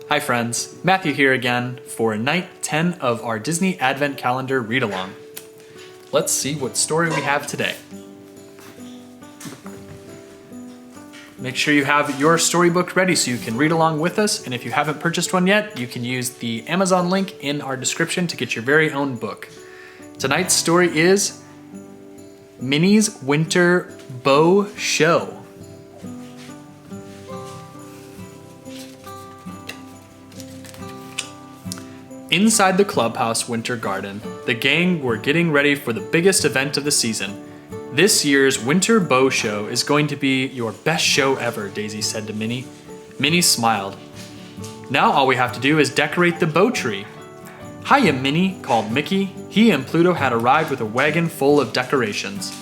Hi friends, Matthew here again for night 10 of our Disney Advent Calendar Read Along. Let's see what story we have today. Make sure you have your storybook ready so you can read along with us, and if you haven't purchased one yet, you can use the Amazon link in our description to get your very own book. Tonight's story is Minnie's Winter Bow Show. Inside the clubhouse winter garden, the gang were getting ready for the biggest event of the season. This year's Winter Bow Show is going to be your best show ever, Daisy said to Minnie. Minnie smiled. Now all we have to do is decorate the bow tree. Hiya, Minnie, called Mickey. He and Pluto had arrived with a wagon full of decorations.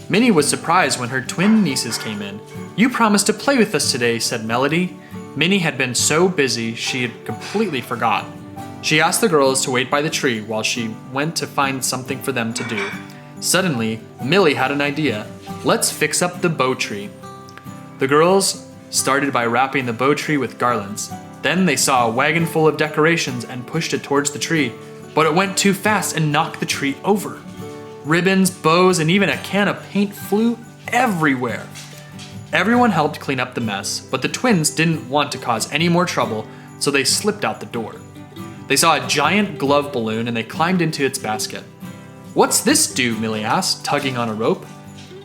Minnie was surprised when her twin nieces came in. You promised to play with us today, said Melody. Minnie had been so busy she had completely forgotten. She asked the girls to wait by the tree while she went to find something for them to do. Suddenly, Millie had an idea. Let's fix up the bow tree. The girls started by wrapping the bow tree with garlands. Then they saw a wagon full of decorations and pushed it towards the tree, but it went too fast and knocked the tree over. Ribbons, bows, and even a can of paint flew everywhere. Everyone helped clean up the mess, but the twins didn't want to cause any more trouble, so they slipped out the door. They saw a giant glove balloon and they climbed into its basket. What's this do? Millie asked, tugging on a rope.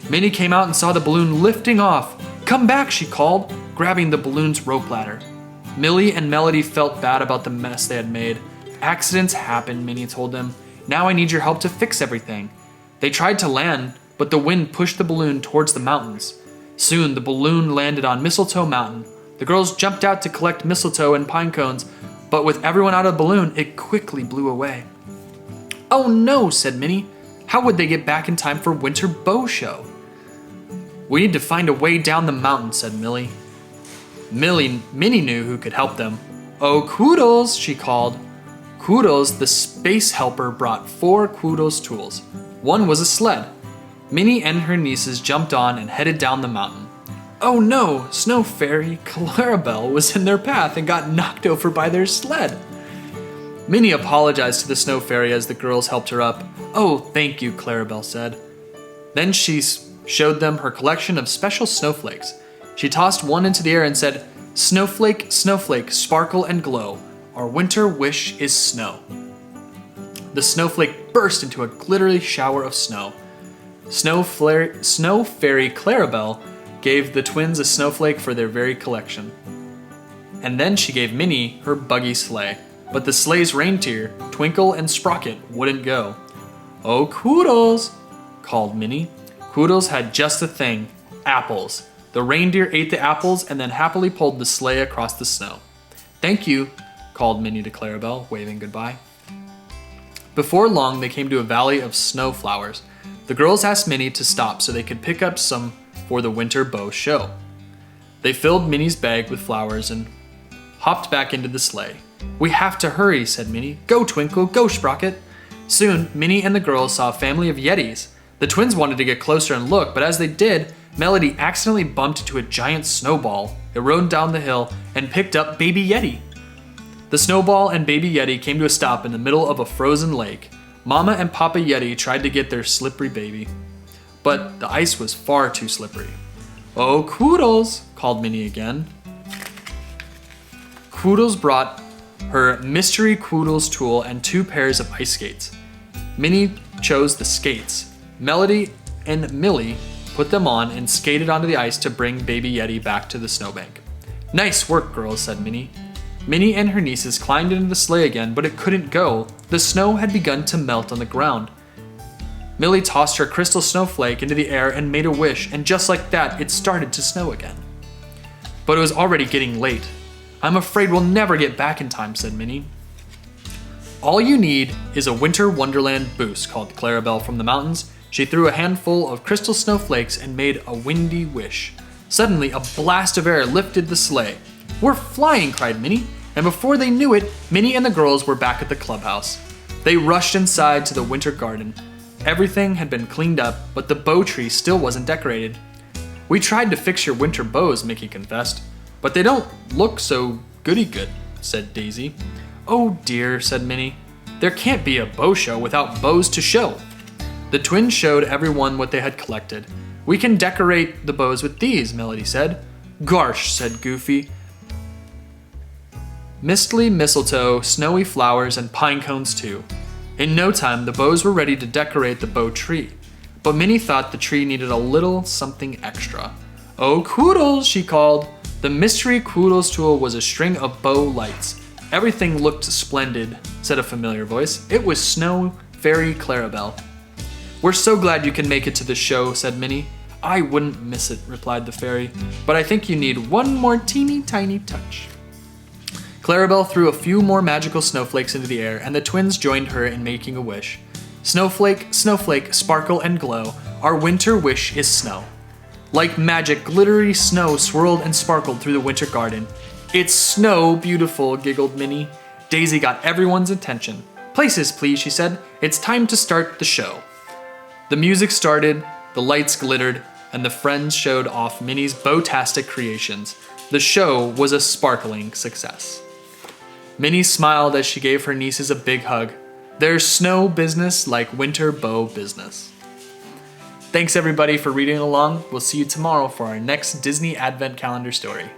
Minnie came out and saw the balloon lifting off. Come back, she called, grabbing the balloon's rope ladder. Millie and Melody felt bad about the mess they had made. Accidents happen, Minnie told them. Now I need your help to fix everything. They tried to land, but the wind pushed the balloon towards the mountains. Soon the balloon landed on Mistletoe Mountain. The girls jumped out to collect mistletoe and pine cones, but with everyone out of the balloon, it quickly blew away. Oh no, said Minnie. How would they get back in time for Winter Bow Show? We need to find a way down the mountain, said Millie. Minnie knew who could help them. Oh, Quoodles, she called. Quoodles, the space helper, brought 4 Quoodles tools. One was a sled. Minnie and her nieces jumped on and headed down the mountain. Oh no, Snow Fairy Clarabelle was in their path and got knocked over by their sled. Minnie apologized to the Snow Fairy as the girls helped her up. Oh, thank you, Clarabelle said. Then she showed them her collection of special snowflakes. She tossed one into the air and said, Snowflake, snowflake, sparkle and glow. Our winter wish is snow. The snowflake burst into a glittery shower of snow. Snow Fairy Clarabelle gave the twins a snowflake for their very collection. And then she gave Minnie her buggy sleigh, but the sleigh's reindeer, Twinkle and Sprocket, wouldn't go. Oh, Quoodles, called Minnie. Quoodles had just the thing, apples. The reindeer ate the apples and then happily pulled the sleigh across the snow. Thank you, called Minnie to Clarabelle, waving goodbye. Before long, they came to a valley of snow flowers. The girls asked Minnie to stop so they could pick up some for the Winter Bow Show. They filled Minnie's bag with flowers and hopped back into the sleigh. We have to hurry, said Minnie. Go, Twinkle, go, Sprocket. Soon, Minnie and the girls saw a family of Yetis. The twins wanted to get closer and look, but as they did, Melody accidentally bumped into a giant snowball. It rode down the hill and picked up Baby Yeti. The snowball and Baby Yeti came to a stop in the middle of a frozen lake. Mama and Papa Yeti tried to get their slippery baby, but the ice was far too slippery. Oh, Quoodles, called Minnie again. Quoodles brought her mystery Quoodles tool and 2 pairs of ice skates. Minnie chose the skates. Melody and Millie put them on and skated onto the ice to bring Baby Yeti back to the snowbank. Nice work, girls, said Minnie. Minnie and her nieces climbed into the sleigh again, but it couldn't go. The snow had begun to melt on the ground. Millie tossed her crystal snowflake into the air and made a wish, and just like that, it started to snow again. But it was already getting late. I'm afraid we'll never get back in time, said Minnie. All you need is a winter wonderland boost, called Clarabelle from the mountains. She threw a handful of crystal snowflakes and made a windy wish. Suddenly, a blast of air lifted the sleigh. We're flying, cried Minnie, and before they knew it, Minnie and the girls were back at the clubhouse. They rushed inside to the winter garden. Everything had been cleaned up, but the bow tree still wasn't decorated. We tried to fix your winter bows, Mickey confessed, but they don't look so goody-good. said Daisy. Oh dear, said Minnie. There can't be a bow show without bows to show. The twins showed everyone what they had collected. We can decorate the bows with these, Melody said. Gosh, said Goofy. Mistly mistletoe, snowy flowers, and pine cones too. In no time, the bows were ready to decorate the bow tree. But Minnie thought the tree needed a little something extra. Oh, Quoodles, she called. The mystery Quoodles tool was a string of bow lights. Everything looked splendid, said a familiar voice. It was Snow Fairy Clarabelle. We're so glad you can make it to the show, said Minnie. I wouldn't miss it, replied the fairy, but I think you need one more teeny tiny touch. Clarabelle threw a few more magical snowflakes into the air, and the twins joined her in making a wish. Snowflake, snowflake, sparkle and glow, our winter wish is snow. Like magic, glittery snow swirled and sparkled through the winter garden. It's snow beautiful, giggled Minnie. Daisy got everyone's attention. Places, please, she said. It's time to start the show. The music started, the lights glittered, and the friends showed off Minnie's bow-tastic creations. The show was a sparkling success. Minnie smiled as she gave her nieces a big hug. There's snow business like winter bow business. Thanks everybody for reading along. We'll see you tomorrow for our next Disney Advent Calendar story.